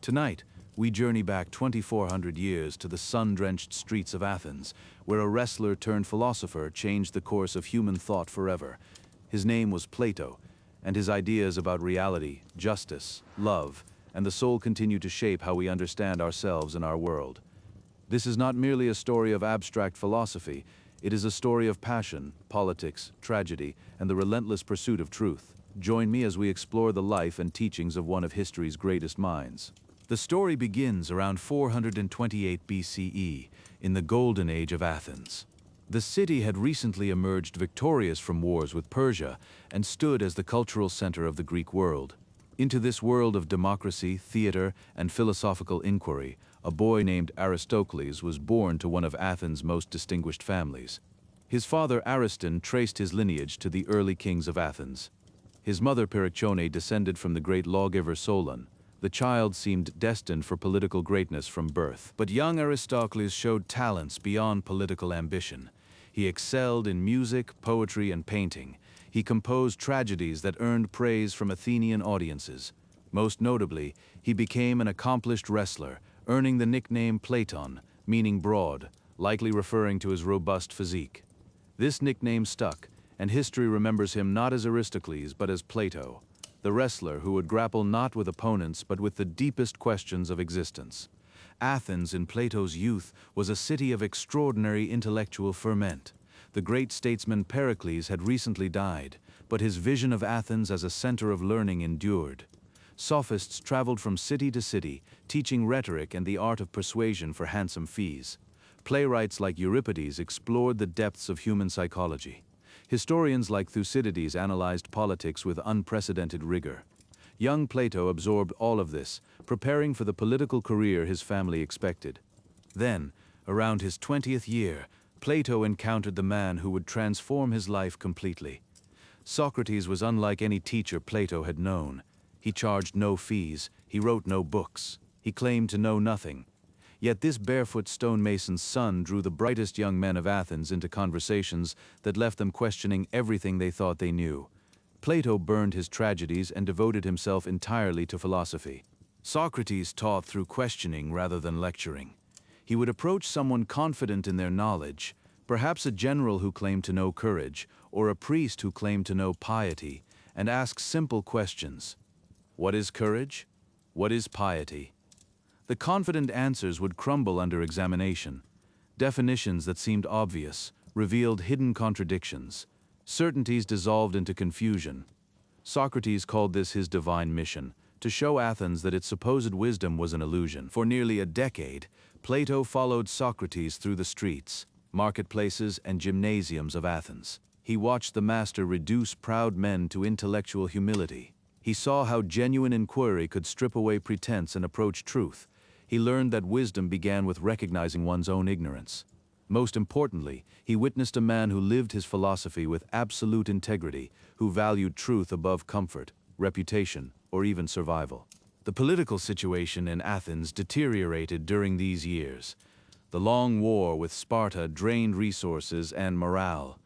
Tonight, we journey back 2,400 years to the sun-drenched streets of Athens, where a wrestler turned philosopher changed the course of human thought forever. His name was Plato, and his ideas about reality, justice, love, and the soul continue to shape how we understand ourselves and our world. This is not merely a story of abstract philosophy, it is a story of passion, politics, tragedy, and the relentless pursuit of truth. Join me as we explore the life and teachings of one of history's greatest minds. The story begins around 428 BCE, in the golden age of Athens. The city had recently emerged victorious from wars with Persia and stood as the cultural center of the Greek world. Into this world of democracy, theater, and philosophical inquiry, a boy named Aristocles was born to one of Athens' most distinguished families. His father Ariston traced his lineage to the early kings of Athens. His mother Perictione descended from the great lawgiver Solon. The child seemed destined for political greatness from birth. But young Aristocles showed talents beyond political ambition. He excelled in music, poetry, and painting. He composed tragedies that earned praise from Athenian audiences. Most notably, he became an accomplished wrestler, earning the nickname Platon, meaning broad, likely referring to his robust physique. This nickname stuck, and history remembers him not as Aristocles but as Plato, the wrestler who would grapple not with opponents but with the deepest questions of existence. Athens in Plato's youth was a city of extraordinary intellectual ferment. The great statesman Pericles had recently died, but his vision of Athens as a center of learning endured. Sophists traveled from city to city, teaching rhetoric and the art of persuasion for handsome fees. Playwrights like Euripides explored the depths of human psychology. Historians like Thucydides analyzed politics with unprecedented rigor. Young Plato absorbed all of this, preparing for the political career his family expected. Then, around his 20th year, Plato encountered the man who would transform his life completely. Socrates was unlike any teacher Plato had known. He charged no fees, he wrote no books, he claimed to know nothing. Yet this barefoot stonemason's son drew the brightest young men of Athens into conversations that left them questioning everything they thought they knew. Plato burned his tragedies and devoted himself entirely to philosophy. Socrates taught through questioning rather than lecturing. He would approach someone confident in their knowledge, perhaps a general who claimed to know courage, or a priest who claimed to know piety, and ask simple questions. What is courage? What is piety? The confident answers would crumble under examination. Definitions that seemed obvious revealed hidden contradictions. Certainties dissolved into confusion. Socrates called this his divine mission, to show Athens that its supposed wisdom was an illusion. For nearly a decade, Plato followed Socrates through the streets, marketplaces, and gymnasiums of Athens. He watched the master reduce proud men to intellectual humility. He saw how genuine inquiry could strip away pretense and approach truth. He learned that wisdom began with recognizing one's own ignorance. Most importantly, he witnessed a man who lived his philosophy with absolute integrity, who valued truth above comfort, reputation, or even survival. The political situation in Athens deteriorated during these years. The long war with Sparta drained resources and morale.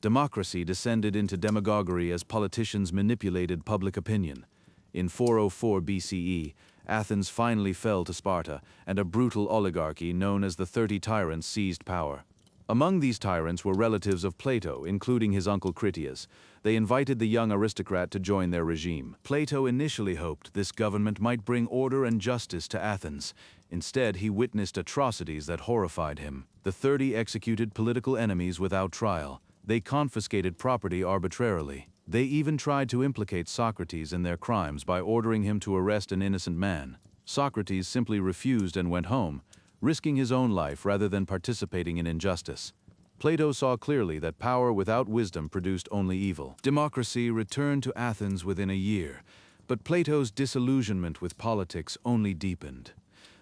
Democracy descended into demagoguery as politicians manipulated public opinion. In 404 BCE, Athens finally fell to Sparta, and a brutal oligarchy known as the 30 Tyrants seized power. Among these tyrants were relatives of Plato, including his uncle Critias. They invited the young aristocrat to join their regime. Plato initially hoped this government might bring order and justice to Athens. Instead, he witnessed atrocities that horrified him. The 30 executed political enemies without trial. They confiscated property arbitrarily. They even tried to implicate Socrates in their crimes by ordering him to arrest an innocent man. Socrates simply refused and went home, risking his own life rather than participating in injustice. Plato saw clearly that power without wisdom produced only evil. Democracy returned to Athens within a year, but Plato's disillusionment with politics only deepened.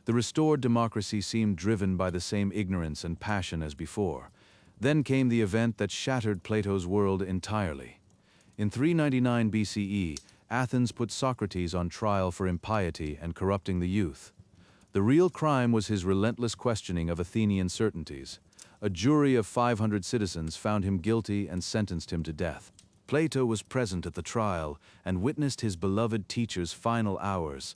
The restored democracy seemed driven by the same ignorance and passion as before. Then came the event that shattered Plato's world entirely. In 399 BCE, Athens put Socrates on trial for impiety and corrupting the youth. The real crime was his relentless questioning of Athenian certainties. A jury of 500 citizens found him guilty and sentenced him to death. Plato was present at the trial and witnessed his beloved teacher's final hours.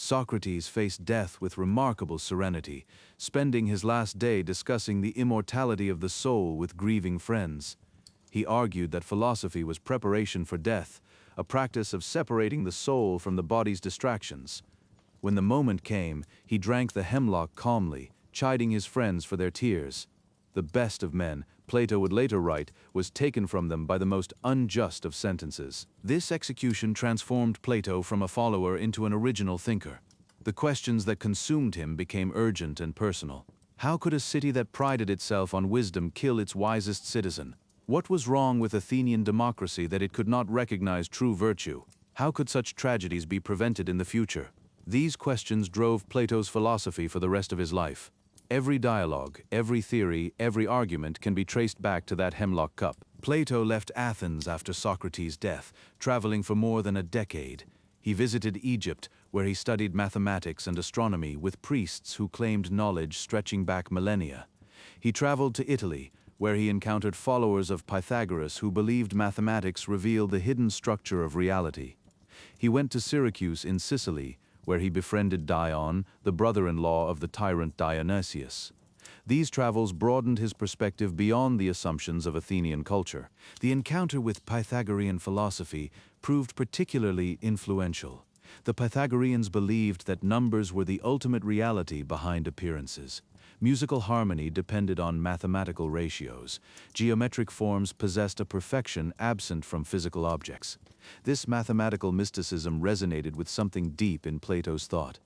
Socrates faced death with remarkable serenity, spending his last day discussing the immortality of the soul with grieving friends. He argued that philosophy was preparation for death, a practice of separating the soul from the body's distractions. When the moment came, he drank the hemlock calmly, chiding his friends for their tears. The best of men, Plato would later write, was taken from them by the most unjust of sentences. This execution transformed Plato from a follower into an original thinker. The questions that consumed him became urgent and personal. How could a city that prided itself on wisdom kill its wisest citizen? What was wrong with Athenian democracy that it could not recognize true virtue? How could such tragedies be prevented in the future? These questions drove Plato's philosophy for the rest of his life. Every dialogue, every theory, every argument can be traced back to that hemlock cup. Plato left Athens after Socrates' death, traveling for more than a decade. He visited Egypt, where he studied mathematics and astronomy with priests who claimed knowledge stretching back millennia. He traveled to Italy, where he encountered followers of Pythagoras who believed mathematics revealed the hidden structure of reality. He went to Syracuse in Sicily, where he befriended Dion, the brother-in-law of the tyrant Dionysius. These travels broadened his perspective beyond the assumptions of Athenian culture. The encounter with Pythagorean philosophy proved particularly influential. The Pythagoreans believed that numbers were the ultimate reality behind appearances. Musical harmony depended on mathematical ratios. Geometric forms possessed a perfection absent from physical objects. This mathematical mysticism resonated with something deep in Plato's thought.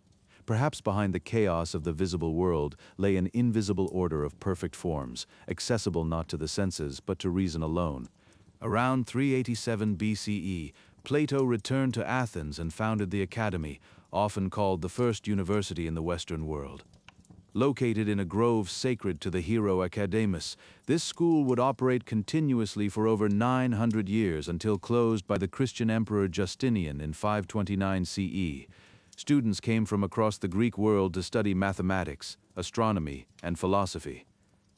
Perhaps behind the chaos of the visible world lay an invisible order of perfect forms, accessible not to the senses but to reason alone. Around 387 BCE, Plato returned to Athens and founded the Academy, often called the first university in the Western world. Located in a grove sacred to the hero Academus, this school would operate continuously for over 900 years until closed by the Christian emperor Justinian in 529 CE. Students came from across the Greek world to study mathematics, astronomy, and philosophy.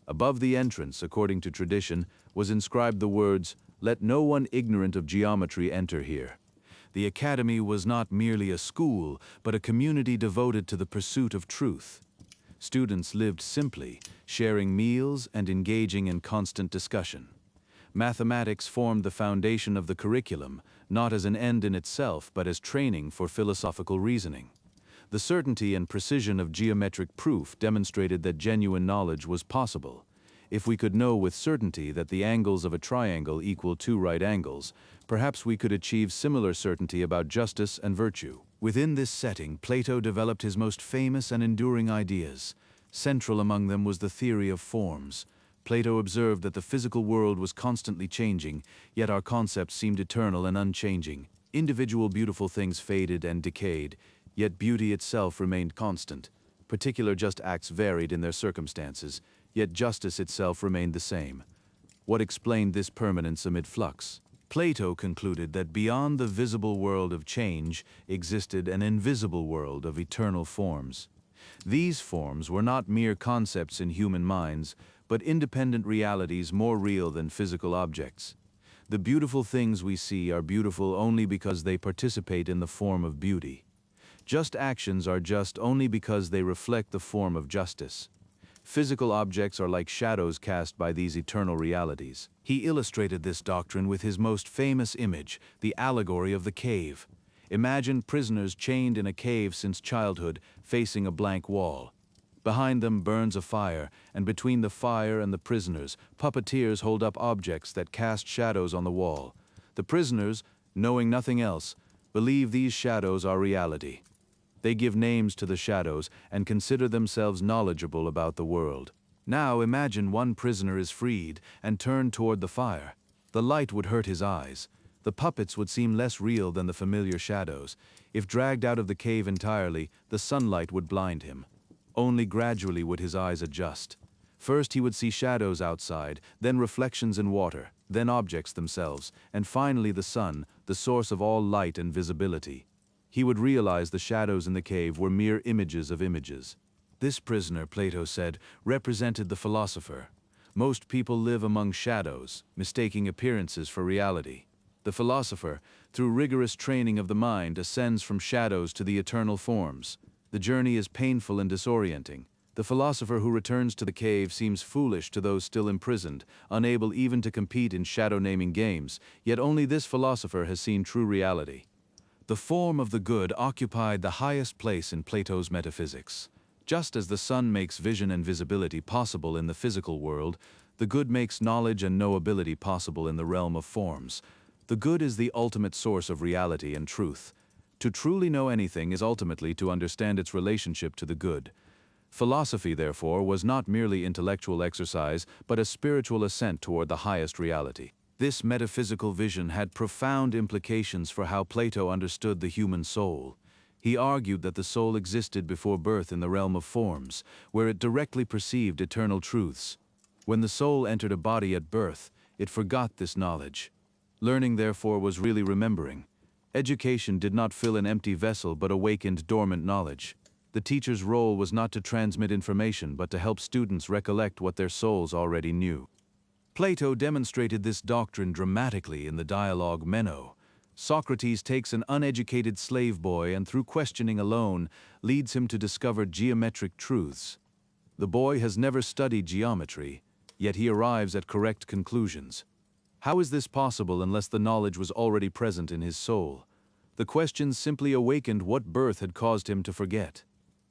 Above the entrance, according to tradition, was inscribed the words, "Let no one ignorant of geometry enter here." The academy was not merely a school, but a community devoted to the pursuit of truth. Students lived simply, sharing meals and engaging in constant discussion. Mathematics formed the foundation of the curriculum, not as an end in itself, but as training for philosophical reasoning. The certainty and precision of geometric proof demonstrated that genuine knowledge was possible. If we could know with certainty that the angles of a triangle equal 2 right angles, perhaps we could achieve similar certainty about justice and virtue. Within this setting, Plato developed his most famous and enduring ideas. Central among them was the theory of forms. Plato observed that the physical world was constantly changing, yet our concepts seemed eternal and unchanging. Individual beautiful things faded and decayed, yet beauty itself remained constant. Particular just acts varied in their circumstances, yet justice itself remained the same. What explained this permanence amid flux? Plato concluded that beyond the visible world of change existed an invisible world of eternal forms. These forms were not mere concepts in human minds, but independent realities more real than physical objects. The beautiful things we see are beautiful only because they participate in the form of beauty. Just actions are just only because they reflect the form of justice. Physical objects are like shadows cast by these eternal realities. He illustrated this doctrine with his most famous image, the allegory of the cave. Imagine prisoners chained in a cave since childhood, facing a blank wall. Behind them burns a fire, and between the fire and the prisoners, puppeteers hold up objects that cast shadows on the wall. The prisoners, knowing nothing else, believe these shadows are reality. They give names to the shadows and consider themselves knowledgeable about the world. Now imagine one prisoner is freed and turned toward the fire. The light would hurt his eyes. The puppets would seem less real than the familiar shadows. If dragged out of the cave entirely, the sunlight would blind him. Only gradually would his eyes adjust. First he would see shadows outside, then reflections in water, then objects themselves, and finally the sun, the source of all light and visibility. He would realize the shadows in the cave were mere images of images. This prisoner, Plato said, represented the philosopher. Most people live among shadows, mistaking appearances for reality. The philosopher, through rigorous training of the mind, ascends from shadows to the eternal forms. The journey is painful and disorienting. The philosopher who returns to the cave seems foolish to those still imprisoned, unable even to compete in shadow-naming games, yet only this philosopher has seen true reality. The form of the good occupied the highest place in Plato's metaphysics. Just as the sun makes vision and visibility possible in the physical world, the good makes knowledge and knowability possible in the realm of forms. The good is the ultimate source of reality and truth. To truly know anything is ultimately to understand its relationship to the good. Philosophy, therefore, was not merely intellectual exercise, but a spiritual ascent toward the highest reality. This metaphysical vision had profound implications for how Plato understood the human soul. He argued that the soul existed before birth in the realm of forms, where it directly perceived eternal truths. When the soul entered a body at birth, it forgot this knowledge. Learning, therefore, was really remembering. Education did not fill an empty vessel but awakened dormant knowledge. The teacher's role was not to transmit information but to help students recollect what their souls already knew. Plato demonstrated this doctrine dramatically in the dialogue Meno. Socrates takes an uneducated slave boy and through questioning alone leads him to discover geometric truths. The boy has never studied geometry, yet he arrives at correct conclusions. How is this possible unless the knowledge was already present in his soul? The questions simply awakened what birth had caused him to forget.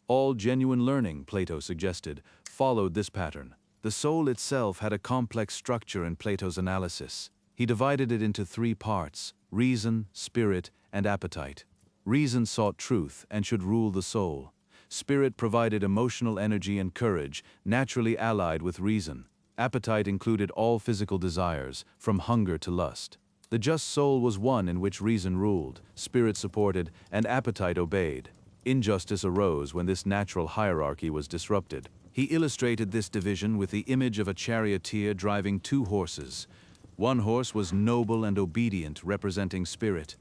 All genuine learning, Plato suggested, followed this pattern. The soul itself had a complex structure in Plato's analysis. He divided it into three parts: reason, spirit, and appetite. Reason sought truth and should rule the soul. Spirit provided emotional energy and courage, naturally allied with reason. Appetite included all physical desires, from hunger to lust. The just soul was one in which reason ruled, spirit supported, and appetite obeyed. Injustice arose when this natural hierarchy was disrupted. He illustrated this division with the image of a charioteer driving two horses. One horse was noble and obedient, representing spirit.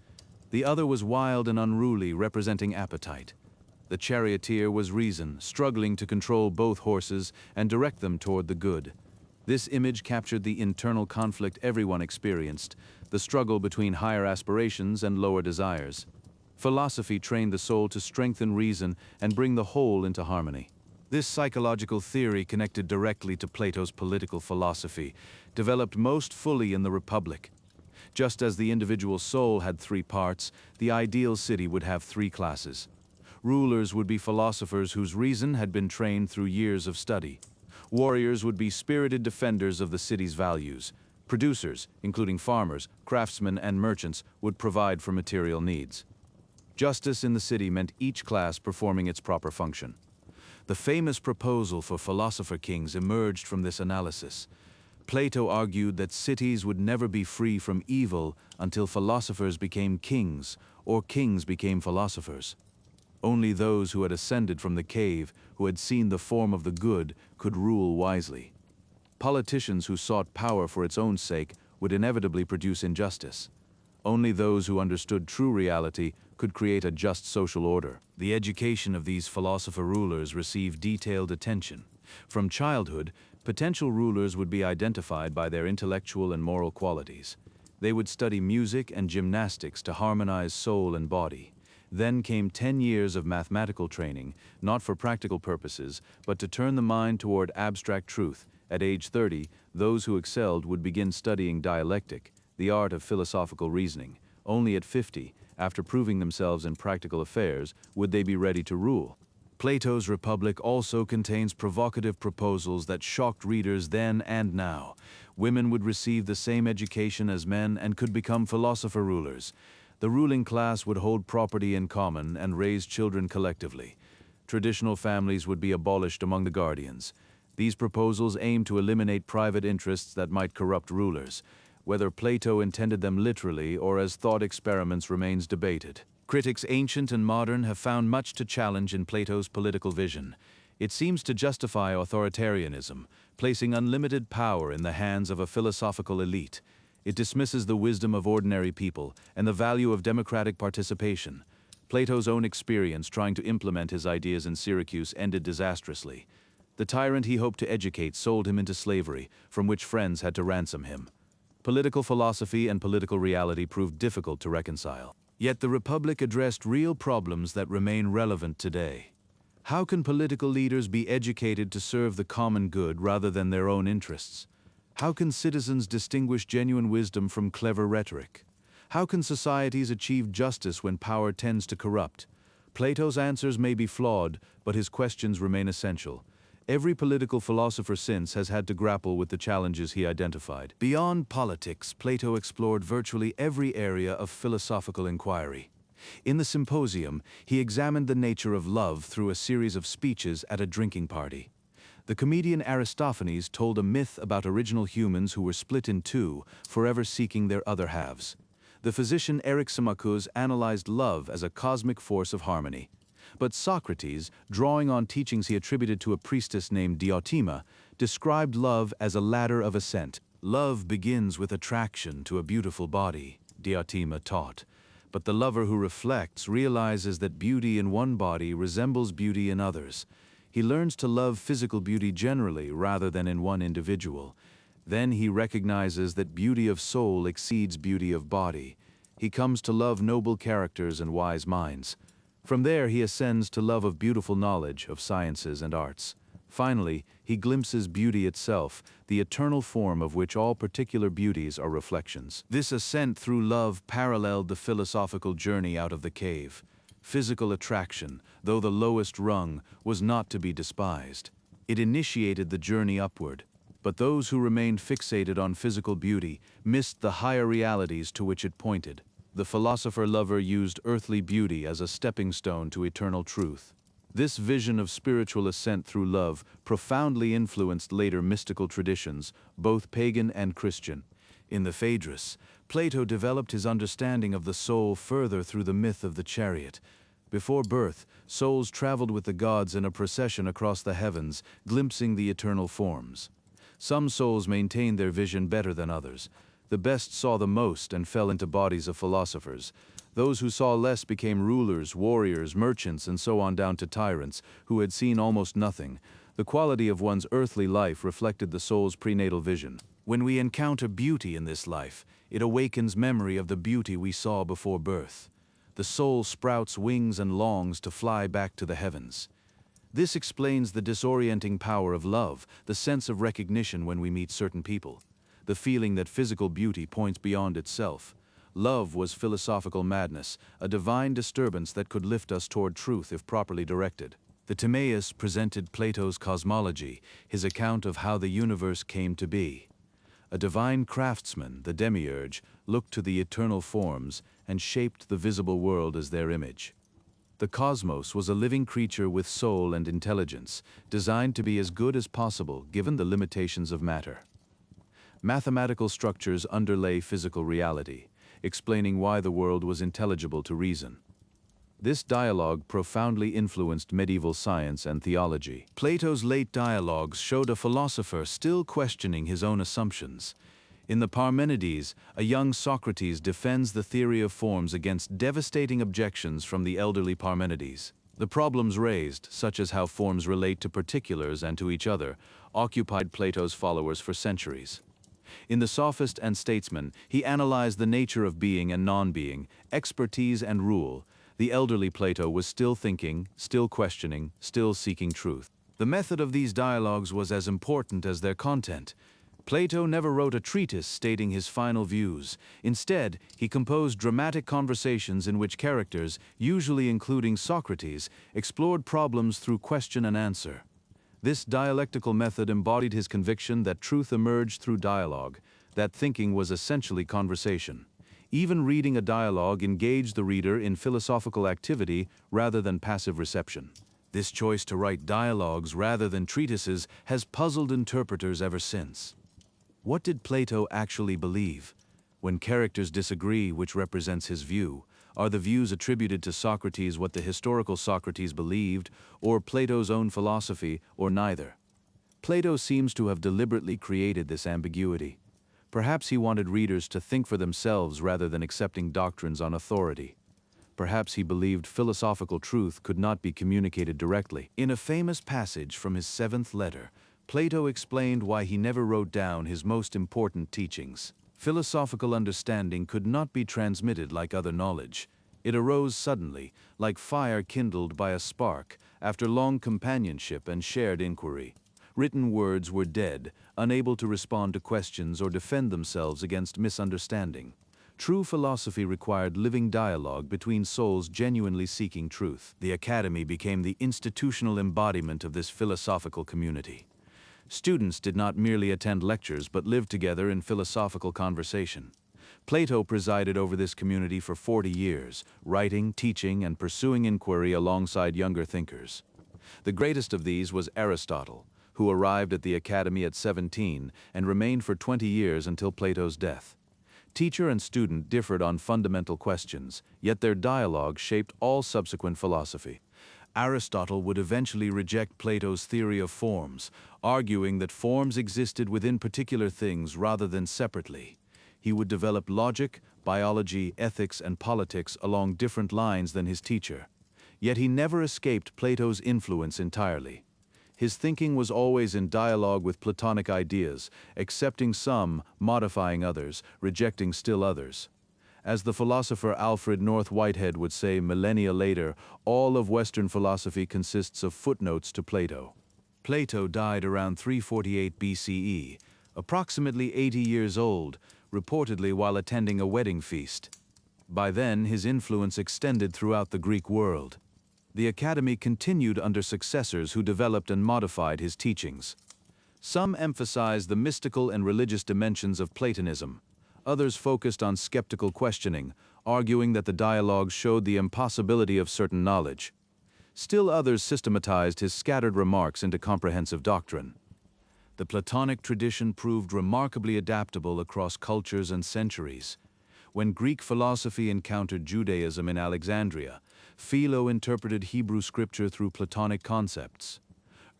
The other was wild and unruly, representing appetite. The charioteer was reason, struggling to control both horses and direct them toward the good. This image captured the internal conflict everyone experienced, the struggle between higher aspirations and lower desires. Philosophy trained the soul to strengthen reason and bring the whole into harmony. This psychological theory, connected directly to Plato's political philosophy, developed most fully in the Republic. Just as the individual soul had three parts, the ideal city would have three classes. Rulers would be philosophers whose reason had been trained through years of study. Warriors would be spirited defenders of the city's values. Producers, including farmers, craftsmen, and merchants, would provide for material needs. Justice in the city meant each class performing its proper function. The famous proposal for philosopher kings emerged from this analysis. Plato argued that cities would never be free from evil until philosophers became kings, or kings became philosophers. Only those who had ascended from the cave, who had seen the form of the good, could rule wisely. Politicians who sought power for its own sake would inevitably produce injustice. Only those who understood true reality could create a just social order. The education of these philosopher rulers received detailed attention. From childhood, potential rulers would be identified by their intellectual and moral qualities. They would study music and gymnastics to harmonize soul and body. Then came 10 years of mathematical training, not for practical purposes, but to turn the mind toward abstract truth. At age 30, those who excelled would begin studying dialectic, the art of philosophical reasoning. Only at 50, after proving themselves in practical affairs, would they be ready to rule. Plato's Republic also contains provocative proposals that shocked readers then and now. Women would receive the same education as men and could become philosopher rulers. The ruling class would hold property in common and raise children collectively. Traditional families would be abolished among the guardians. These proposals aimed to eliminate private interests that might corrupt rulers. Whether Plato intended them literally or as thought experiments remains debated. Critics ancient and modern have found much to challenge in Plato's political vision. It seems to justify authoritarianism, placing unlimited power in the hands of a philosophical elite. It dismisses the wisdom of ordinary people and the value of democratic participation. Plato's own experience trying to implement his ideas in Syracuse ended disastrously. The tyrant he hoped to educate sold him into slavery, from which friends had to ransom him. Political philosophy and political reality proved difficult to reconcile. Yet the Republic addressed real problems that remain relevant today. How can political leaders be educated to serve the common good rather than their own interests? How can citizens distinguish genuine wisdom from clever rhetoric? How can societies achieve justice when power tends to corrupt? Plato's answers may be flawed, but his questions remain essential. Every political philosopher since has had to grapple with the challenges he identified. Beyond politics, Plato explored virtually every area of philosophical inquiry. In the Symposium, he examined the nature of love through a series of speeches at a drinking party. The comedian Aristophanes told a myth about original humans who were split in two, forever seeking their other halves. The physician Eryximachus analyzed love as a cosmic force of harmony. But Socrates, drawing on teachings he attributed to a priestess named Diotima, described love as a ladder of ascent. Love begins with attraction to a beautiful body, Diotima taught. But the lover who reflects realizes that beauty in one body resembles beauty in others. He learns to love physical beauty generally rather than in one individual. Then he recognizes that beauty of soul exceeds beauty of body. He comes to love noble characters and wise minds. From there he ascends to love of beautiful knowledge, of sciences and arts. Finally, he glimpses beauty itself, the eternal form of which all particular beauties are reflections. This ascent through love paralleled the philosophical journey out of the cave. Physical attraction, though the lowest rung, was not to be despised. It initiated the journey upward. But those who remained fixated on physical beauty missed the higher realities to which it pointed. The philosopher-lover used earthly beauty as a stepping stone to eternal truth. This vision of spiritual ascent through love profoundly influenced later mystical traditions, both pagan and Christian. In the Phaedrus, Plato developed his understanding of the soul further through the myth of the chariot. Before birth, souls traveled with the gods in a procession across the heavens, glimpsing the eternal forms. Some souls maintained their vision better than others. The best saw the most and fell into bodies of philosophers. Those who saw less became rulers, warriors, merchants, and so on down to tyrants, who had seen almost nothing. The quality of one's earthly life reflected the soul's prenatal vision. When we encounter beauty in this life, it awakens memory of the beauty we saw before birth. The soul sprouts wings and longs to fly back to the heavens. This explains the disorienting power of love, the sense of recognition when we meet certain people, the feeling that physical beauty points beyond itself. Love was philosophical madness, a divine disturbance that could lift us toward truth if properly directed. The Timaeus presented Plato's cosmology, his account of how the universe came to be. A divine craftsman, the demiurge, looked to the eternal forms and shaped the visible world as their image. The cosmos was a living creature with soul and intelligence, designed to be as good as possible given the limitations of matter. Mathematical structures underlay physical reality, explaining why the world was intelligible to reason. This dialogue profoundly influenced medieval science and theology. Plato's late dialogues showed a philosopher still questioning his own assumptions. In the Parmenides, a young Socrates defends the theory of forms against devastating objections from the elderly Parmenides. The problems raised, such as how forms relate to particulars and to each other, occupied Plato's followers for centuries. In The Sophist and Statesman, he analyzed the nature of being and non-being, expertise and rule. The elderly Plato was still thinking, still questioning, still seeking truth. The method of these dialogues was as important as their content. Plato never wrote a treatise stating his final views. Instead, he composed dramatic conversations in which characters, usually including Socrates, explored problems through question and answer. This dialectical method embodied his conviction that truth emerged through dialogue, that thinking was essentially conversation. Even reading a dialogue engaged the reader in philosophical activity rather than passive reception. This choice to write dialogues rather than treatises has puzzled interpreters ever since. What did Plato actually believe? When characters disagree, which represents his view? Are the views attributed to Socrates what the historical Socrates believed, or Plato's own philosophy, or neither? Plato seems to have deliberately created this ambiguity. Perhaps he wanted readers to think for themselves rather than accepting doctrines on authority. Perhaps he believed philosophical truth could not be communicated directly. In a famous passage from his 7th letter, Plato explained why he never wrote down his most important teachings. Philosophical understanding could not be transmitted like other knowledge. It arose suddenly, like fire kindled by a spark, after long companionship and shared inquiry. Written words were dead, unable to respond to questions or defend themselves against misunderstanding. True philosophy required living dialogue between souls genuinely seeking truth. The academy became the institutional embodiment of this philosophical community. Students did not merely attend lectures but lived together in philosophical conversation. Plato presided over this community for 40 years, writing, teaching, and pursuing inquiry alongside younger thinkers. The greatest of these was Aristotle, who arrived at the academy at 17 and remained for 20 years until Plato's death. Teacher and student differed on fundamental questions, yet their dialogue shaped all subsequent philosophy. Aristotle would eventually reject Plato's theory of forms, arguing that forms existed within particular things rather than separately. He would develop logic, biology, ethics, and politics along different lines than his teacher. Yet he never escaped Plato's influence entirely. His thinking was always in dialogue with Platonic ideas, accepting some, modifying others, rejecting still others. As the philosopher Alfred North Whitehead would say millennia later, all of Western philosophy consists of footnotes to Plato. Plato died around 348 BCE, approximately 80 years old, reportedly while attending a wedding feast. By then, his influence extended throughout the Greek world. The academy continued under successors who developed and modified his teachings. Some emphasized the mystical and religious dimensions of Platonism. Others focused on skeptical questioning, arguing that the dialogue showed the impossibility of certain knowledge. Still others systematized his scattered remarks into comprehensive doctrine. The Platonic tradition proved remarkably adaptable across cultures and centuries. When Greek philosophy encountered Judaism in Alexandria, Philo interpreted Hebrew scripture through Platonic concepts.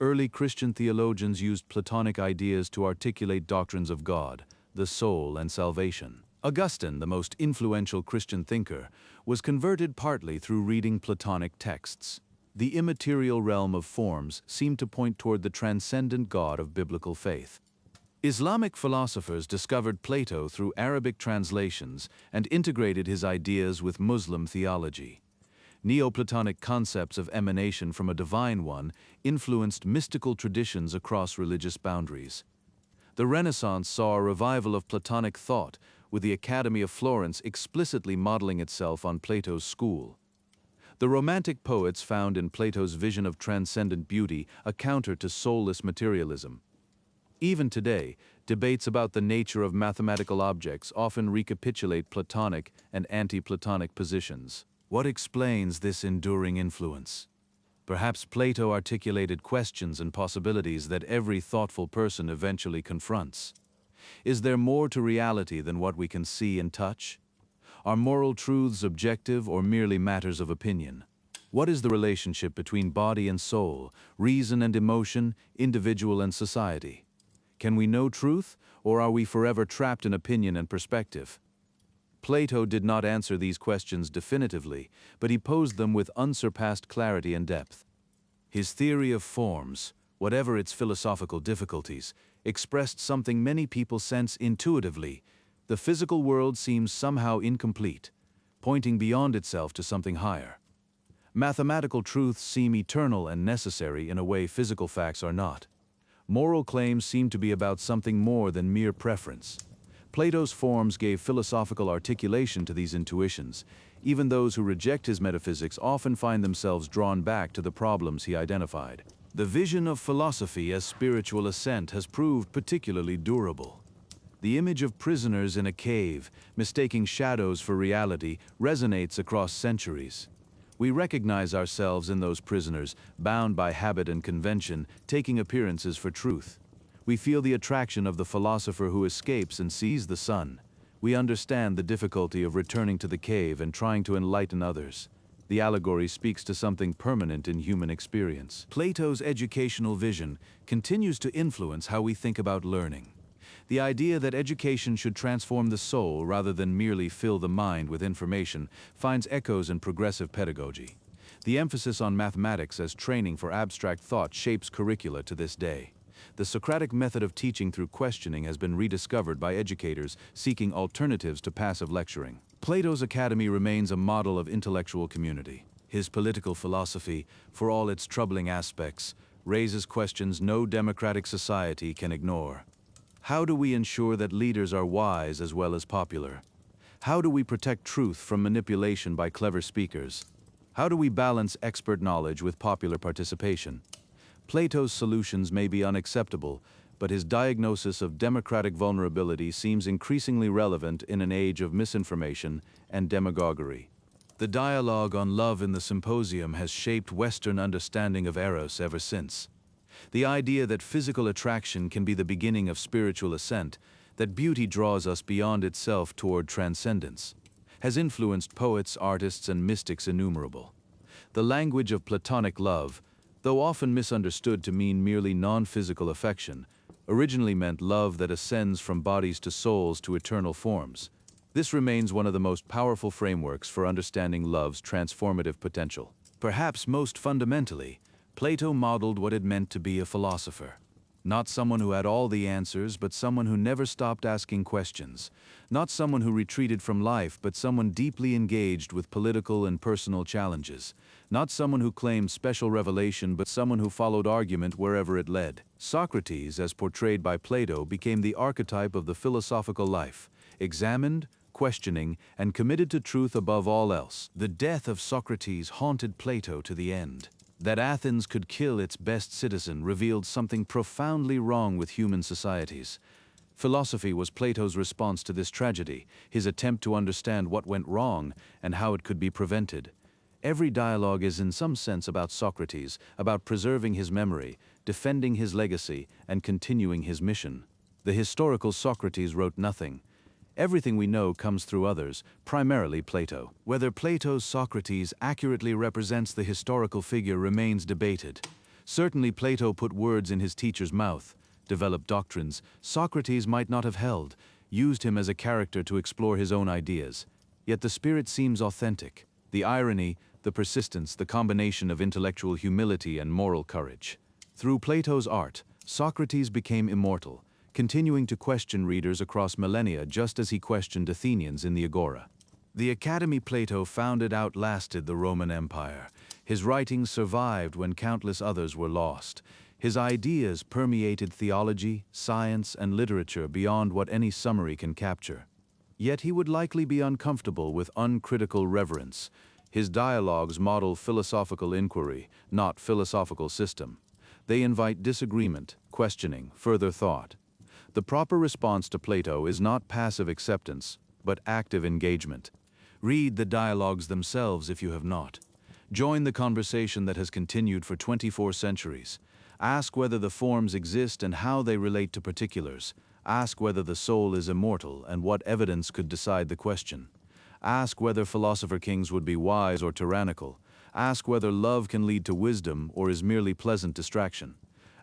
Early Christian theologians used Platonic ideas to articulate doctrines of God, the soul, and salvation. Augustine, the most influential Christian thinker, was converted partly through reading Platonic texts. The immaterial realm of forms seemed to point toward the transcendent God of biblical faith. Islamic philosophers discovered Plato through Arabic translations and integrated his ideas with Muslim theology. Neoplatonic concepts of emanation from a divine one influenced mystical traditions across religious boundaries. The Renaissance saw a revival of Platonic thought, with the Academy of Florence explicitly modeling itself on Plato's school. The Romantic poets found in Plato's vision of transcendent beauty a counter to soulless materialism. Even today, debates about the nature of mathematical objects often recapitulate Platonic and anti-Platonic positions. What explains this enduring influence? Perhaps Plato articulated questions and possibilities that every thoughtful person eventually confronts. Is there more to reality than what we can see and touch? Are moral truths objective or merely matters of opinion? What is the relationship between body and soul, reason and emotion, individual and society? Can we know truth, or are we forever trapped in opinion and perspective? Plato did not answer these questions definitively, but he posed them with unsurpassed clarity and depth. His theory of forms, whatever its philosophical difficulties, expressed something many people sense intuitively. The physical world seems somehow incomplete, pointing beyond itself to something higher. Mathematical truths seem eternal and necessary in a way physical facts are not. Moral claims seem to be about something more than mere preference. Plato's forms gave philosophical articulation to these intuitions. Even those who reject his metaphysics often find themselves drawn back to the problems he identified. The vision of philosophy as spiritual ascent has proved particularly durable. The image of prisoners in a cave, mistaking shadows for reality, resonates across centuries. We recognize ourselves in those prisoners, bound by habit and convention, taking appearances for truth. We feel the attraction of the philosopher who escapes and sees the sun. We understand the difficulty of returning to the cave and trying to enlighten others. The allegory speaks to something permanent in human experience. Plato's educational vision continues to influence how we think about learning. The idea that education should transform the soul rather than merely fill the mind with information finds echoes in progressive pedagogy. The emphasis on mathematics as training for abstract thought shapes curricula to this day. the Socratic method of teaching through questioning has been rediscovered by educators seeking alternatives to passive lecturing. Plato's academy remains a model of intellectual community. His political philosophy, for all its troubling aspects, raises questions no democratic society can ignore. How do we ensure that leaders are wise as well as popular? How do we protect truth from manipulation by clever speakers? How do we balance expert knowledge with popular participation? Plato's solutions may be unacceptable, but his diagnosis of democratic vulnerability seems increasingly relevant in an age of misinformation and demagoguery. The dialogue on love in the symposium has shaped Western understanding of eros ever since. The idea that physical attraction can be the beginning of spiritual ascent, that beauty draws us beyond itself toward transcendence, has influenced poets, artists, and mystics innumerable. The language of Platonic love, though often misunderstood to mean merely non-physical affection, originally meant love that ascends from bodies to souls to eternal forms. This remains one of the most powerful frameworks for understanding love's transformative potential. Perhaps most fundamentally, Plato modeled what it meant to be a philosopher. Not someone who had all the answers, but someone who never stopped asking questions. Not someone who retreated from life, but someone deeply engaged with political and personal challenges. Not someone who claimed special revelation, but someone who followed argument wherever it led. Socrates, as portrayed by Plato, became the archetype of the philosophical life, examined, questioning, and committed to truth above all else. The death of Socrates haunted Plato to the end. That Athens could kill its best citizen revealed something profoundly wrong with human societies. Philosophy was Plato's response to this tragedy, his attempt to understand what went wrong and how it could be prevented. Every dialogue is in some sense about Socrates, about preserving his memory, defending his legacy, and continuing his mission. The historical Socrates wrote nothing. Everything we know comes through others, primarily Plato. Whether Plato's Socrates accurately represents the historical figure remains debated. Certainly Plato put words in his teacher's mouth, developed doctrines Socrates might not have held, used him as a character to explore his own ideas. Yet the spirit seems authentic. The irony, the persistence, the combination of intellectual humility and moral courage. Through Plato's art, Socrates became immortal, continuing to question readers across millennia just as he questioned Athenians in the Agora. The academy Plato founded outlasted the Roman Empire. His writings survived when countless others were lost. His ideas permeated theology, science, and literature beyond what any summary can capture. Yet he would likely be uncomfortable with uncritical reverence. His dialogues model philosophical inquiry, not philosophical system. They invite disagreement, questioning, further thought. The proper response to Plato is not passive acceptance, but active engagement. Read the dialogues themselves if you have not. Join the conversation that has continued for 24 centuries. Ask whether the forms exist and how they relate to particulars. Ask whether the soul is immortal and what evidence could decide the question. Ask whether philosopher kings would be wise or tyrannical. Ask whether love can lead to wisdom or is merely pleasant distraction.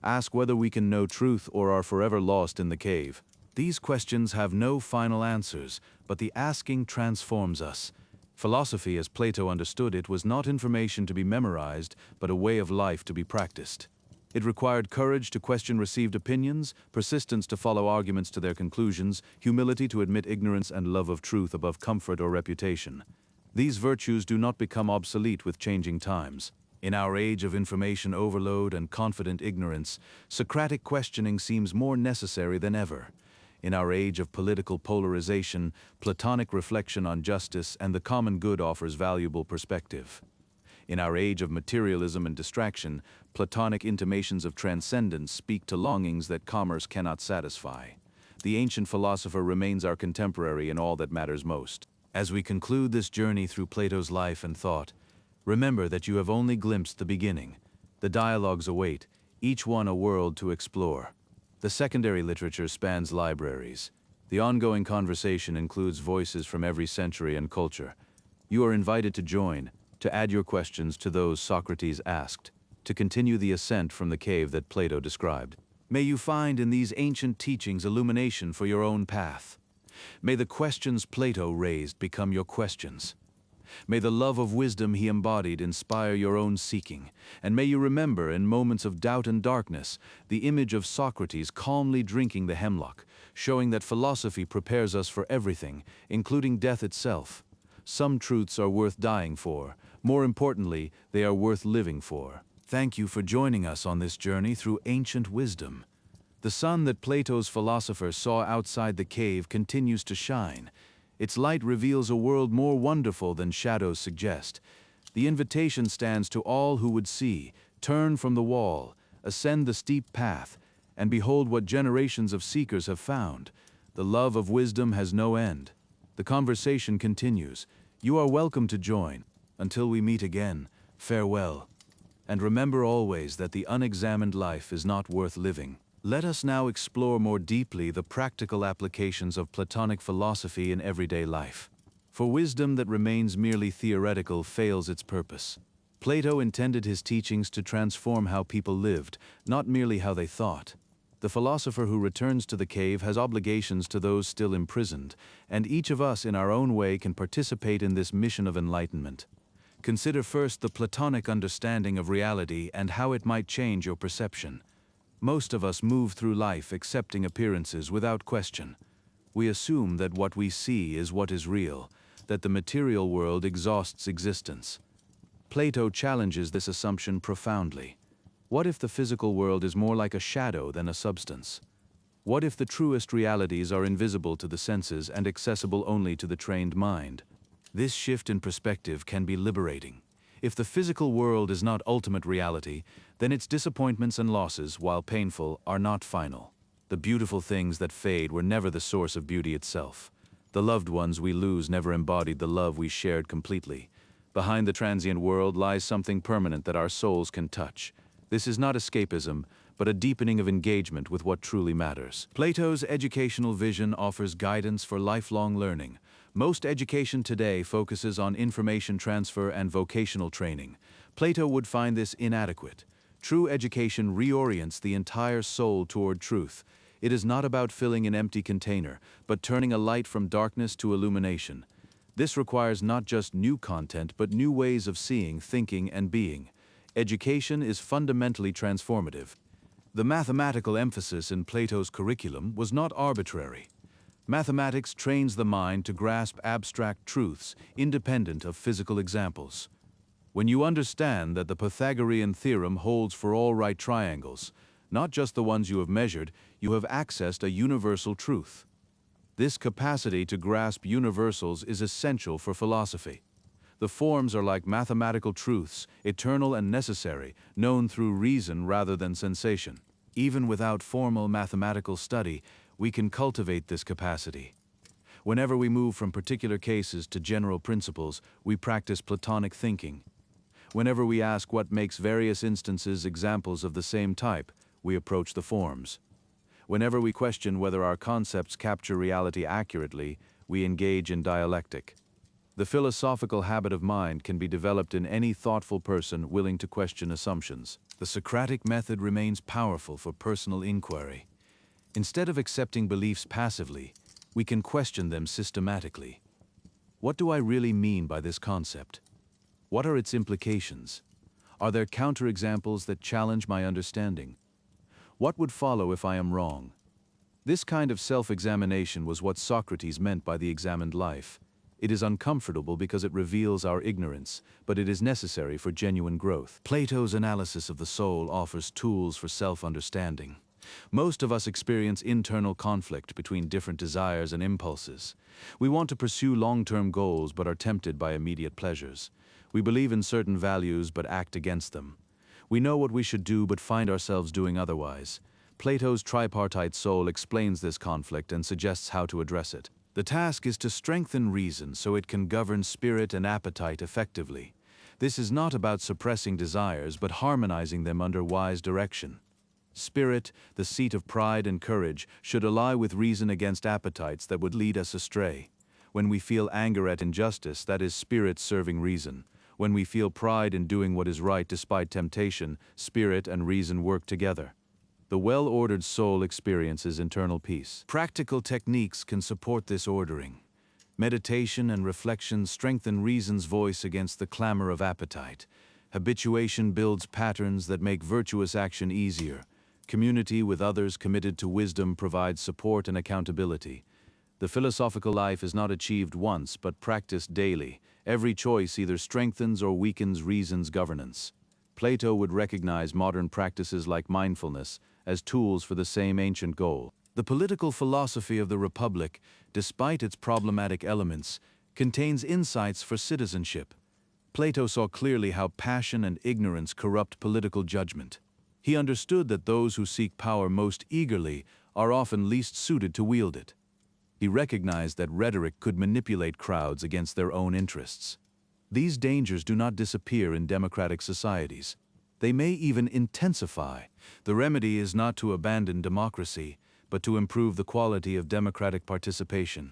Ask whether we can know truth or are forever lost in the cave. These questions have no final answers, but the asking transforms us. Philosophy, as Plato understood it, was not information to be memorized, but a way of life to be practiced. It required courage to question received opinions, persistence to follow arguments to their conclusions, humility to admit ignorance, and love of truth above comfort or reputation. These virtues do not become obsolete with changing times. In our age of information overload and confident ignorance, Socratic questioning seems more necessary than ever. In our age of political polarization, Platonic reflection on justice and the common good offers valuable perspective. In our age of materialism and distraction, Platonic intimations of transcendence speak to longings that commerce cannot satisfy. The ancient philosopher remains our contemporary in all that matters most. As we conclude this journey through Plato's life and thought, remember that you have only glimpsed the beginning. The dialogues await, each one a world to explore. The secondary literature spans libraries. The ongoing conversation includes voices from every century and culture. You are invited to join, to add your questions to those Socrates asked, to continue the ascent from the cave that Plato described. May you find in these ancient teachings illumination for your own path. May the questions Plato raised become your questions. May the love of wisdom he embodied inspire your own seeking, and may you remember in moments of doubt and darkness the image of Socrates calmly drinking the hemlock, showing that philosophy prepares us for everything, including death itself. Some truths are worth dying for. More importantly, they are worth living for. Thank you for joining us on this journey through ancient wisdom. The sun that Plato's philosopher saw outside the cave continues to shine. Its light reveals a world more wonderful than shadows suggest. The invitation stands to all who would see, turn from the wall, ascend the steep path, and behold what generations of seekers have found. The love of wisdom has no end. The conversation continues. You are welcome to join. Until we meet again, farewell. And remember always that the unexamined life is not worth living. Let us now explore more deeply the practical applications of Platonic philosophy in everyday life. For wisdom that remains merely theoretical fails its purpose. Plato intended his teachings to transform how people lived, not merely how they thought. The philosopher who returns to the cave has obligations to those still imprisoned, and each of us in our own way can participate in this mission of enlightenment. Consider first the Platonic understanding of reality and how it might change your perception. Most of us move through life accepting appearances without question. We assume that what we see is what is real, that the material world exhausts existence. Plato challenges this assumption profoundly. What if the physical world is more like a shadow than a substance? What if the truest realities are invisible to the senses and accessible only to the trained mind? This shift in perspective can be liberating. If the physical world is not ultimate reality, then its disappointments and losses, while painful, are not final. The beautiful things that fade were never the source of beauty itself. The loved ones we lose never embodied the love we shared completely. Behind the transient world lies something permanent that our souls can touch. This is not escapism, but a deepening of engagement with what truly matters. Plato's educational vision offers guidance for lifelong learning. Most education today focuses on information transfer and vocational training. Plato would find this inadequate. True education reorients the entire soul toward truth. It is not about filling an empty container, but turning a light from darkness to illumination. This requires not just new content, but new ways of seeing, thinking, and being. Education is fundamentally transformative. The mathematical emphasis in Plato's curriculum was not arbitrary. Mathematics trains the mind to grasp abstract truths, independent of physical examples. When you understand that the Pythagorean theorem holds for all right triangles, not just the ones you have measured, you have accessed a universal truth. This capacity to grasp universals is essential for philosophy. The forms are like mathematical truths, eternal and necessary, known through reason rather than sensation. Even without formal mathematical study, we can cultivate this capacity. Whenever we move from particular cases to general principles, we practice Platonic thinking. Whenever we ask what makes various instances examples of the same type, we approach the forms. Whenever we question whether our concepts capture reality accurately, we engage in dialectic. The philosophical habit of mind can be developed in any thoughtful person willing to question assumptions. The Socratic method remains powerful for personal inquiry. Instead of accepting beliefs passively, we can question them systematically. What do I really mean by this concept? What are its implications? Are there counterexamples that challenge my understanding? What would follow if I am wrong? This kind of self-examination was what Socrates meant by the examined life. It is uncomfortable because it reveals our ignorance, but it is necessary for genuine growth. Plato's analysis of the soul offers tools for self-understanding. Most of us experience internal conflict between different desires and impulses. We want to pursue long-term goals but are tempted by immediate pleasures. We believe in certain values but act against them. We know what we should do but find ourselves doing otherwise. Plato's tripartite soul explains this conflict and suggests how to address it. The task is to strengthen reason so it can govern spirit and appetite effectively. This is not about suppressing desires but harmonizing them under wise direction. Spirit, the seat of pride and courage, should ally with reason against appetites that would lead us astray. When we feel anger at injustice, that is spirit serving reason. When we feel pride in doing what is right despite temptation, spirit and reason work together. The well-ordered soul experiences internal peace. Practical techniques can support this ordering. Meditation and reflection strengthen reason's voice against the clamor of appetite. Habituation builds patterns that make virtuous action easier. Community with others committed to wisdom provides support and accountability. The philosophical life is not achieved once, but practiced daily. Every choice either strengthens or weakens reason's governance. Plato would recognize modern practices like mindfulness as tools for the same ancient goal. The political philosophy of the Republic, despite its problematic elements, contains insights for citizenship. Plato saw clearly how passion and ignorance corrupt political judgment. He understood that those who seek power most eagerly are often least suited to wield it. He recognized that rhetoric could manipulate crowds against their own interests. These dangers do not disappear in democratic societies. They may even intensify. The remedy is not to abandon democracy, but to improve the quality of democratic participation.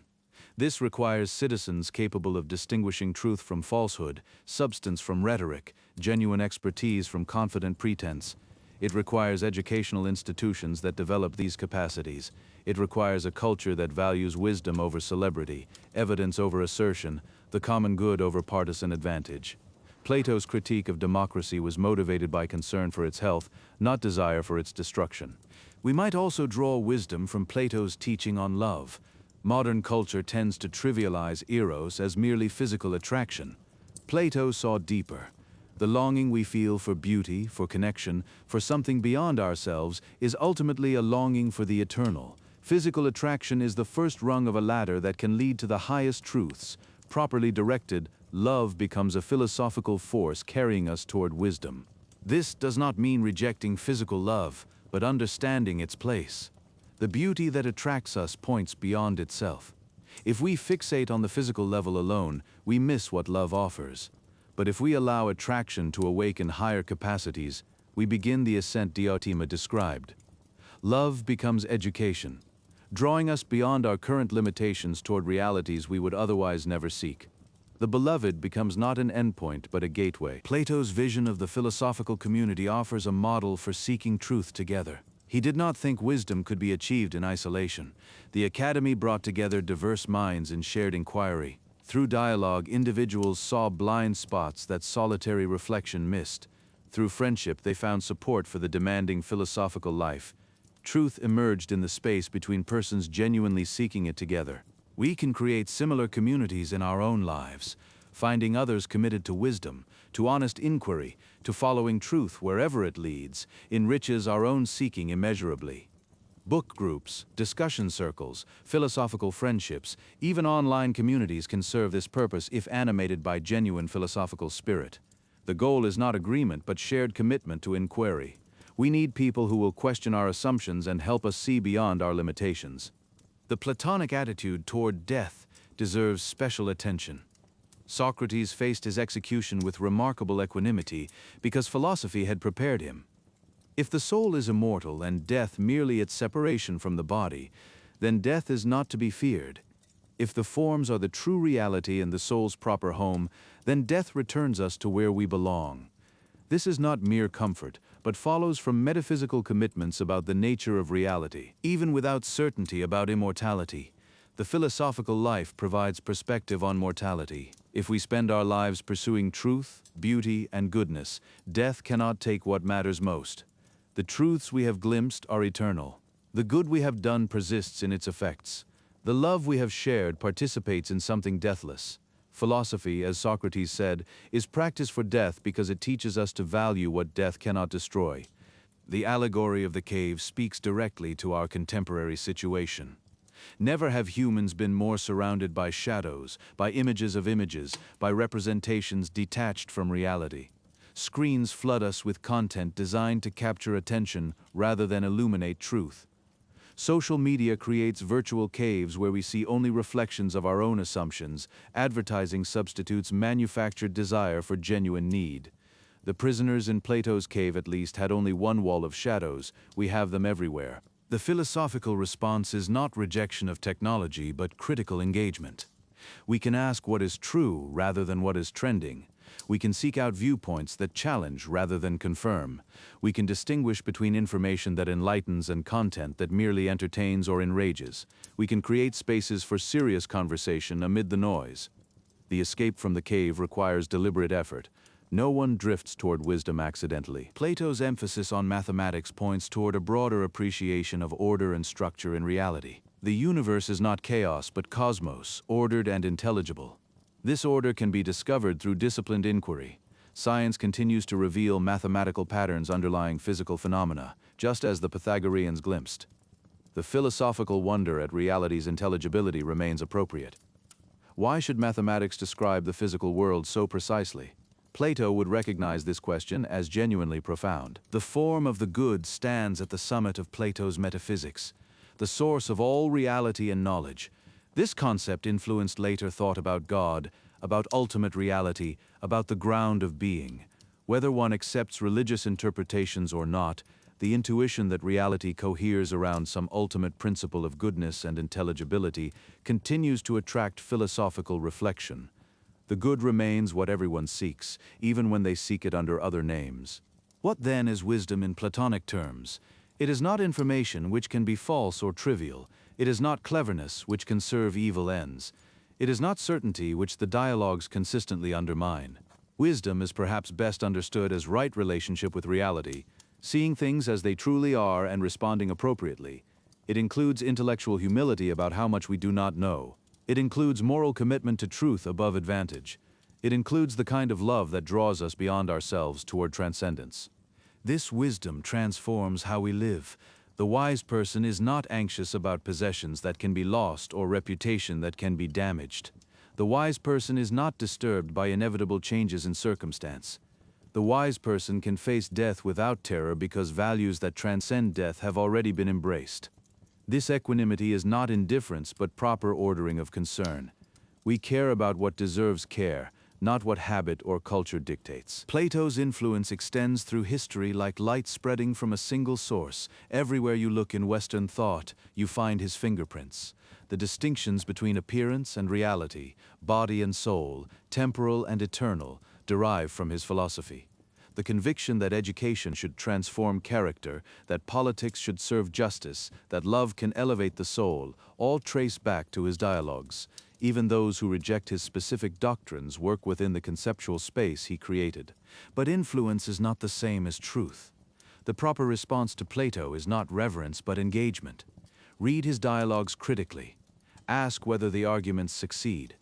This requires citizens capable of distinguishing truth from falsehood, substance from rhetoric, genuine expertise from confident pretense. It requires educational institutions that develop these capacities. It requires a culture that values wisdom over celebrity, evidence over assertion, the common good over partisan advantage. Plato's critique of democracy was motivated by concern for its health, not desire for its destruction. We might also draw wisdom from Plato's teaching on love. Modern culture tends to trivialize eros as merely physical attraction. Plato saw deeper. The longing we feel for beauty, for connection, for something beyond ourselves is ultimately a longing for the eternal. Physical attraction is the first rung of a ladder that can lead to the highest truths. Properly directed, love becomes a philosophical force carrying us toward wisdom. This does not mean rejecting physical love, but understanding its place. The beauty that attracts us points beyond itself. If we fixate on the physical level alone, we miss what love offers. But if we allow attraction to awaken higher capacities, we begin the ascent Diotima described. Love becomes education, drawing us beyond our current limitations toward realities we would otherwise never seek. The beloved becomes not an endpoint, but a gateway. Plato's vision of the philosophical community offers a model for seeking truth together. He did not think wisdom could be achieved in isolation. The academy brought together diverse minds in shared inquiry. Through dialogue, individuals saw blind spots that solitary reflection missed. Through friendship, they found support for the demanding philosophical life. Truth emerged in the space between persons genuinely seeking it together. We can create similar communities in our own lives, finding others committed to wisdom, to honest inquiry, to following truth wherever it leads, enriches our own seeking immeasurably. Book groups, discussion circles, philosophical friendships, even online communities can serve this purpose if animated by genuine philosophical spirit. The goal is not agreement, but shared commitment to inquiry. We need people who will question our assumptions and help us see beyond our limitations. The Platonic attitude toward death deserves special attention. Socrates faced his execution with remarkable equanimity because philosophy had prepared him. If the soul is immortal and death merely its separation from the body, then death is not to be feared. If the forms are the true reality and the soul's proper home, then death returns us to where we belong. This is not mere comfort, but follows from metaphysical commitments about the nature of reality. Even without certainty about immortality, the philosophical life provides perspective on mortality. If we spend our lives pursuing truth, beauty, and goodness, death cannot take what matters most. The truths we have glimpsed are eternal. The good we have done persists in its effects. The love we have shared participates in something deathless. Philosophy, as Socrates said, is practice for death because it teaches us to value what death cannot destroy. The allegory of the cave speaks directly to our contemporary situation. Never have humans been more surrounded by shadows, by images of images, by representations detached from reality. Screens flood us with content designed to capture attention rather than illuminate truth. Social media creates virtual caves where we see only reflections of our own assumptions. Advertising substitutes manufactured desire for genuine need. The prisoners in Plato's cave at least had only one wall of shadows. We have them everywhere. The philosophical response is not rejection of technology, but critical engagement. We can ask what is true rather than what is trending. We can seek out viewpoints that challenge rather than confirm. We can distinguish between information that enlightens and content that merely entertains or enrages. We can create spaces for serious conversation amid the noise. The escape from the cave requires deliberate effort. No one drifts toward wisdom accidentally. Plato's emphasis on mathematics points toward a broader appreciation of order and structure in reality. The universe is not chaos, but cosmos, ordered and intelligible. This order can be discovered through disciplined inquiry. Science continues to reveal mathematical patterns underlying physical phenomena, just as the Pythagoreans glimpsed. The philosophical wonder at reality's intelligibility remains appropriate. Why should mathematics describe the physical world so precisely? Plato would recognize this question as genuinely profound. The form of the good stands at the summit of Plato's metaphysics, the source of all reality and knowledge. This concept influenced later thought about God, about ultimate reality, about the ground of being. Whether one accepts religious interpretations or not, the intuition that reality coheres around some ultimate principle of goodness and intelligibility continues to attract philosophical reflection. The good remains what everyone seeks, even when they seek it under other names. What then is wisdom in Platonic terms? It is not information which can be false or trivial. It is not cleverness which can serve evil ends. It is not certainty which the dialogues consistently undermine. Wisdom is perhaps best understood as right relationship with reality, seeing things as they truly are and responding appropriately. It includes intellectual humility about how much we do not know. It includes moral commitment to truth above advantage. It includes the kind of love that draws us beyond ourselves toward transcendence. This wisdom transforms how we live. The wise person is not anxious about possessions that can be lost or reputation that can be damaged. The wise person is not disturbed by inevitable changes in circumstance. The wise person can face death without terror because values that transcend death have already been embraced. This equanimity is not indifference but proper ordering of concern. We care about what deserves care, not what habit or culture dictates. Plato's influence extends through history like light spreading from a single source. Everywhere you look in Western thought, you find his fingerprints. The distinctions between appearance and reality, body and soul, temporal and eternal, derive from his philosophy. The conviction that education should transform character, that politics should serve justice, that love can elevate the soul, all trace back to his dialogues. Even those who reject his specific doctrines work within the conceptual space he created. But influence is not the same as truth. The proper response to Plato is not reverence but engagement. Read his dialogues critically. Ask whether the arguments succeed.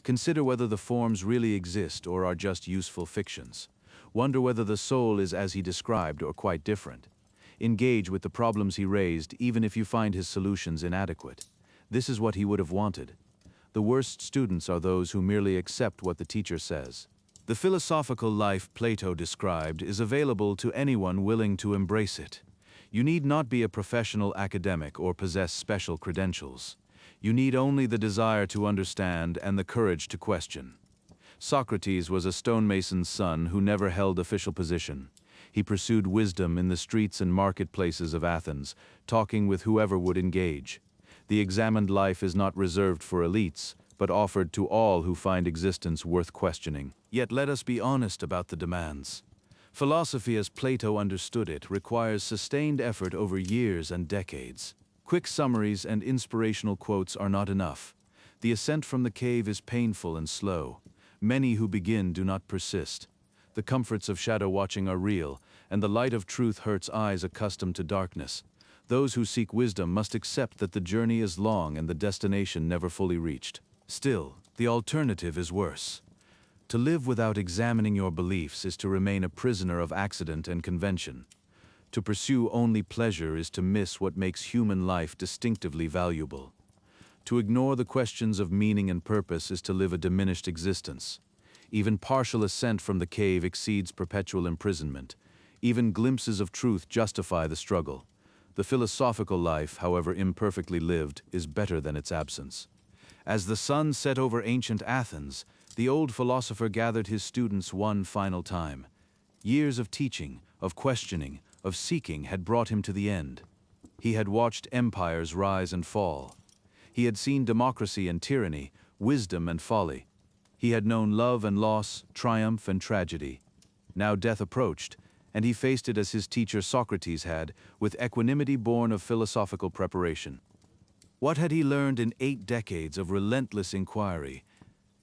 Consider whether the forms really exist or are just useful fictions. Wonder whether the soul is as he described or quite different. Engage with the problems he raised even if you find his solutions inadequate. This is what he would have wanted. The worst students are those who merely accept what the teacher says. The philosophical life Plato described is available to anyone willing to embrace it. You need not be a professional academic or possess special credentials. You need only the desire to understand and the courage to question. Socrates was a stonemason's son who never held official position. He pursued wisdom in the streets and marketplaces of Athens, talking with whoever would engage. The examined life is not reserved for elites, but offered to all who find existence worth questioning. Yet let us be honest about the demands. Philosophy as Plato understood it requires sustained effort over years and decades. Quick summaries and inspirational quotes are not enough. The ascent from the cave is painful and slow. Many who begin do not persist. The comforts of shadow watching are real, and the light of truth hurts eyes accustomed to darkness. Those who seek wisdom must accept that the journey is long and the destination never fully reached. Still, the alternative is worse. To live without examining your beliefs is to remain a prisoner of accident and convention. To pursue only pleasure is to miss what makes human life distinctively valuable. To ignore the questions of meaning and purpose is to live a diminished existence. Even partial ascent from the cave exceeds perpetual imprisonment. Even glimpses of truth justify the struggle. The philosophical life, however imperfectly lived, is better than its absence. As the sun set over ancient Athens, the old philosopher gathered his students one final time. Years of teaching, of questioning, of seeking had brought him to the end. He had watched empires rise and fall. He had seen democracy and tyranny, wisdom and folly. He had known love and loss, triumph and tragedy. Now death approached, and he faced it as his teacher Socrates had, with equanimity born of philosophical preparation. What had he learned in 8 decades of relentless inquiry?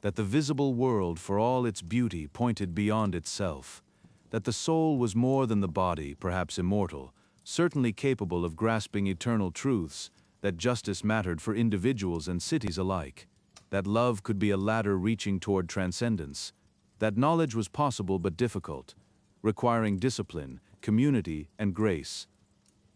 That the visible world, for all its beauty, pointed beyond itself. That the soul was more than the body, perhaps immortal, certainly capable of grasping eternal truths, that justice mattered for individuals and cities alike, that love could be a ladder reaching toward transcendence, that knowledge was possible but difficult, requiring discipline, community, and grace,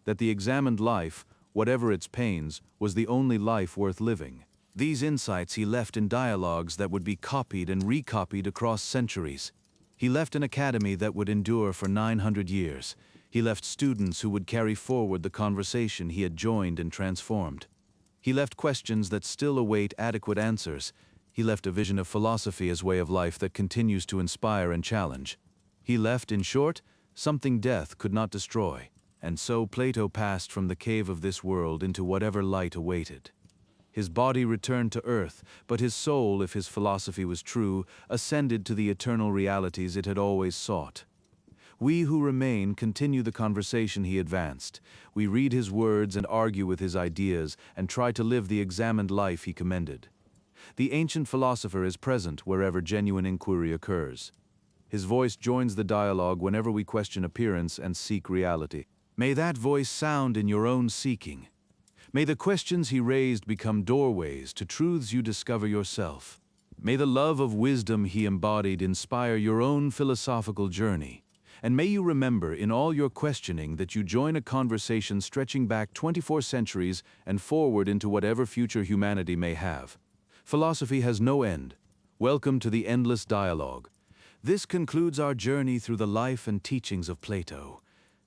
that the examined life, whatever its pains, was the only life worth living. These insights he left in dialogues that would be copied and recopied across centuries. He left an academy that would endure for 900 years. He left students who would carry forward the conversation he had joined and transformed. He left questions that still await adequate answers. He left a vision of philosophy as way of life that continues to inspire and challenge. He left, in short, something death could not destroy. And so Plato passed from the cave of this world into whatever light awaited. His body returned to earth, but his soul, if his philosophy was true, ascended to the eternal realities it had always sought. We who remain continue the conversation he advanced. We read his words and argue with his ideas and try to live the examined life he commended. The ancient philosopher is present wherever genuine inquiry occurs. His voice joins the dialogue whenever we question appearance and seek reality. May that voice sound in your own seeking. May the questions he raised become doorways to truths you discover yourself. May the love of wisdom he embodied inspire your own philosophical journey. And may you remember in all your questioning that you join a conversation stretching back 24 centuries and forward into whatever future humanity may have. Philosophy has no end. Welcome to the endless dialogue. This concludes our journey through the life and teachings of Plato.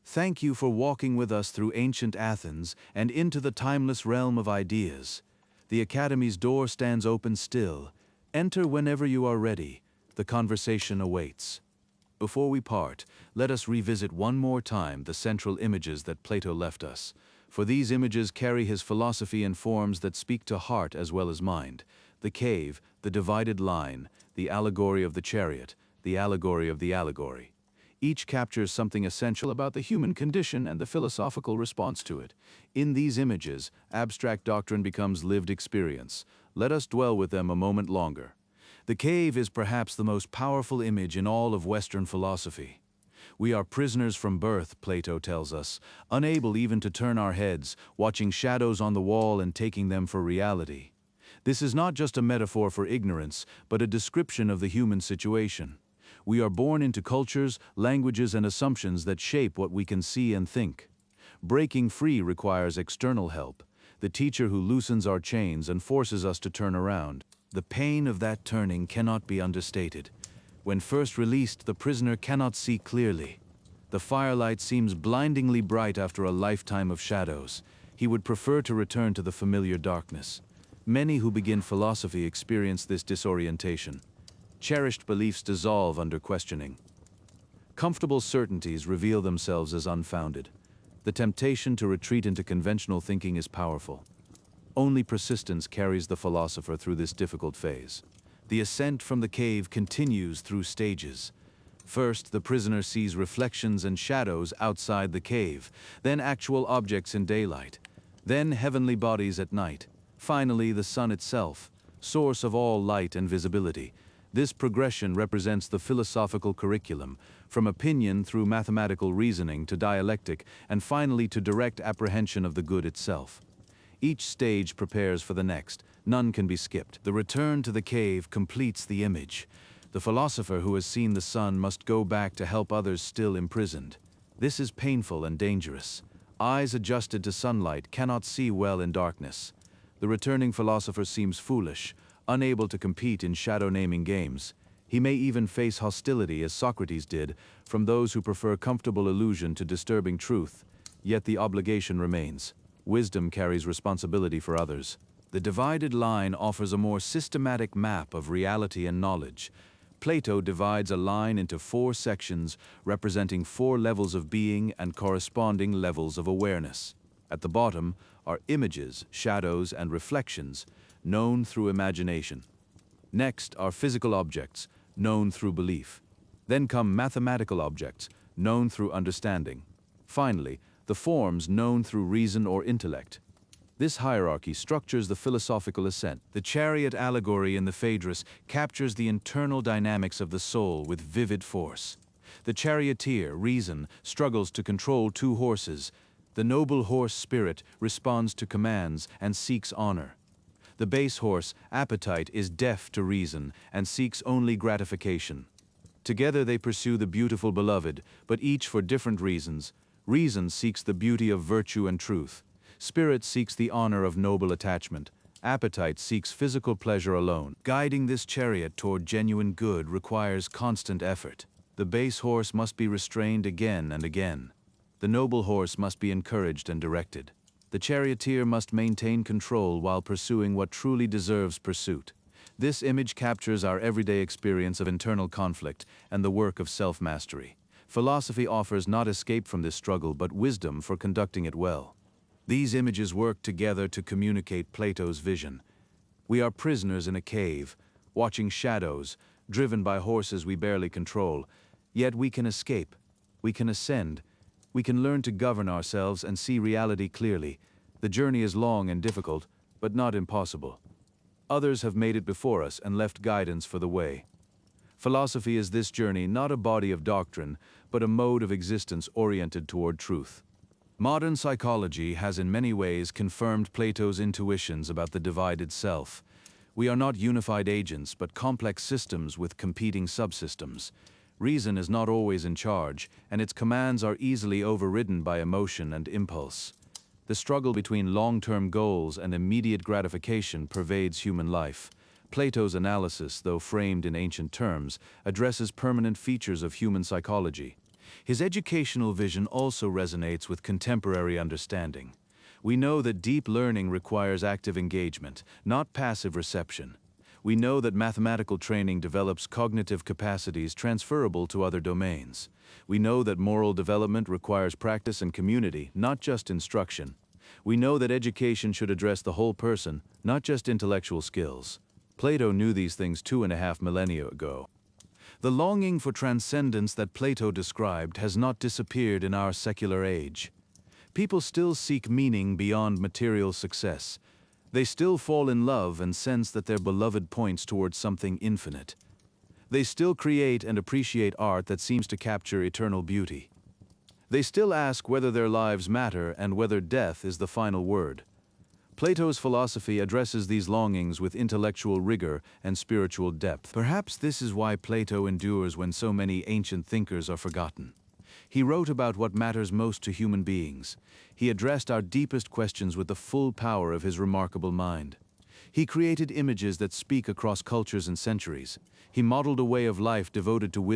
Thank you for walking with us through ancient Athens and into the timeless realm of ideas. The Academy's door stands open still. Enter whenever you are ready. The conversation awaits. Before we part, let us revisit one more time the central images that Plato left us. For these images carry his philosophy in forms that speak to heart as well as mind. The cave, the divided line, the allegory of the chariot, the allegory of the allegory. Each captures something essential about the human condition and the philosophical response to it. In these images, abstract doctrine becomes lived experience. Let us dwell with them a moment longer. The cave is perhaps the most powerful image in all of Western philosophy. We are prisoners from birth, Plato tells us, unable even to turn our heads, watching shadows on the wall and taking them for reality. This is not just a metaphor for ignorance, but a description of the human situation. We are born into cultures, languages, and assumptions that shape what we can see and think. Breaking free requires external help, the teacher who loosens our chains and forces us to turn around. The pain of that turning cannot be understated. When first released, the prisoner cannot see clearly. The firelight seems blindingly bright after a lifetime of shadows. He would prefer to return to the familiar darkness. Many who begin philosophy experience this disorientation. Cherished beliefs dissolve under questioning. Comfortable certainties reveal themselves as unfounded. The temptation to retreat into conventional thinking is powerful. Only persistence carries the philosopher through this difficult phase. The ascent from the cave continues through stages. First, the prisoner sees reflections and shadows outside the cave, then actual objects in daylight, then heavenly bodies at night, finally the sun itself, source of all light and visibility. This progression represents the philosophical curriculum, from opinion through mathematical reasoning to dialectic, and finally to direct apprehension of the good itself. Each stage prepares for the next. None can be skipped. The return to the cave completes the image. The philosopher who has seen the sun must go back to help others still imprisoned. This is painful and dangerous. Eyes adjusted to sunlight cannot see well in darkness. The returning philosopher seems foolish, unable to compete in shadow-naming games. He may even face hostility, as Socrates did, from those who prefer comfortable illusion to disturbing truth. Yet the obligation remains. Wisdom carries responsibility for others. The divided line offers a more systematic map of reality and knowledge. Plato divides a line into 4 sections, representing 4 levels of being and corresponding levels of awareness. At the bottom are images, shadows, and reflections, known through imagination. Next are physical objects, known through belief. Then come mathematical objects, known through understanding. Finally, the forms known through reason or intellect. This hierarchy structures the philosophical ascent. The chariot allegory in the Phaedrus captures the internal dynamics of the soul with vivid force. The charioteer, reason, struggles to control two horses. The noble horse spirit responds to commands and seeks honor. The base horse, appetite, is deaf to reason and seeks only gratification. Together they pursue the beautiful beloved, but each for different reasons. Reason seeks the beauty of virtue and truth. Spirit seeks the honor of noble attachment. Appetite seeks physical pleasure alone. Guiding this chariot toward genuine good requires constant effort. The base horse must be restrained again and again. The noble horse must be encouraged and directed. The charioteer must maintain control while pursuing what truly deserves pursuit. This image captures our everyday experience of internal conflict and the work of self-mastery. Philosophy offers not escape from this struggle, but wisdom for conducting it well. These images work together to communicate Plato's vision. We are prisoners in a cave, watching shadows, driven by horses we barely control. Yet we can escape, we can ascend, we can learn to govern ourselves and see reality clearly. The journey is long and difficult, but not impossible. Others have made it before us and left guidance for the way. Philosophy is this journey, not a body of doctrine, but a mode of existence oriented toward truth. Modern psychology has in many ways confirmed Plato's intuitions about the divided self. We are not unified agents, but complex systems with competing subsystems. Reason is not always in charge, and its commands are easily overridden by emotion and impulse. The struggle between long-term goals and immediate gratification pervades human life. Plato's analysis, though framed in ancient terms, addresses permanent features of human psychology. His educational vision also resonates with contemporary understanding. We know that deep learning requires active engagement, not passive reception. We know that mathematical training develops cognitive capacities transferable to other domains. We know that moral development requires practice and community, not just instruction. We know that education should address the whole person, not just intellectual skills. Plato knew these things 2.5 millennia ago. The longing for transcendence that Plato described has not disappeared in our secular age. People still seek meaning beyond material success. They still fall in love and sense that their beloved points towards something infinite. They still create and appreciate art that seems to capture eternal beauty. They still ask whether their lives matter and whether death is the final word. Plato's philosophy addresses these longings with intellectual rigor and spiritual depth. Perhaps this is why Plato endures when so many ancient thinkers are forgotten. He wrote about what matters most to human beings. He addressed our deepest questions with the full power of his remarkable mind. He created images that speak across cultures and centuries. He modeled a way of life devoted to wisdom.